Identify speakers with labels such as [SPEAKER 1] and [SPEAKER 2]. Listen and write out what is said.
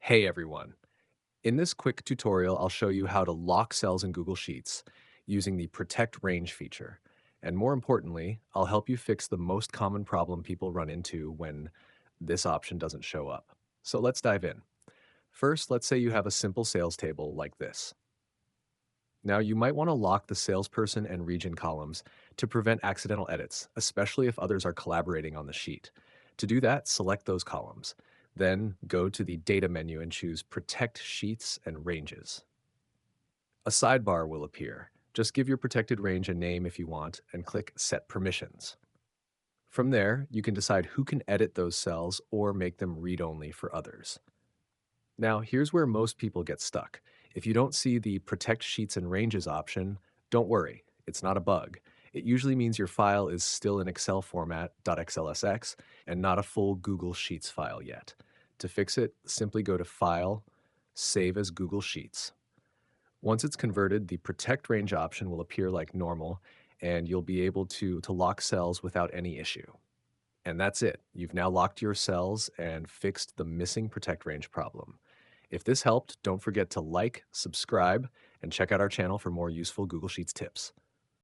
[SPEAKER 1] Hey everyone. In this quick tutorial, I'll show you how to lock cells in Google Sheets using the Protect Range feature. And more importantly, I'll help you fix the most common problem people run into when this option doesn't show up. So let's dive in. First, let's say you have a simple sales table like this. Now, you might want to lock the salesperson and region columns to prevent accidental edits, especially if others are collaborating on the sheet. To do that, select those columns. Then go to the Data menu and choose Protect Sheets and Ranges. A sidebar will appear. Just give your protected range a name if you want and click Set Permissions. From there, you can decide who can edit those cells or make them read-only for others. Now, here's where most people get stuck. If you don't see the Protect Sheets and Ranges option, don't worry, it's not a bug. It usually means your file is still in Excel format .xlsx and not a full Google Sheets file yet. To fix it, simply go to File, Save as Google Sheets. Once it's converted, the Protect Range option will appear like normal, and you'll be able to lock cells without any issue. And that's it. You've now locked your cells and fixed the missing Protect Range problem. If this helped, don't forget to like, subscribe, and check out our channel for more useful Google Sheets tips.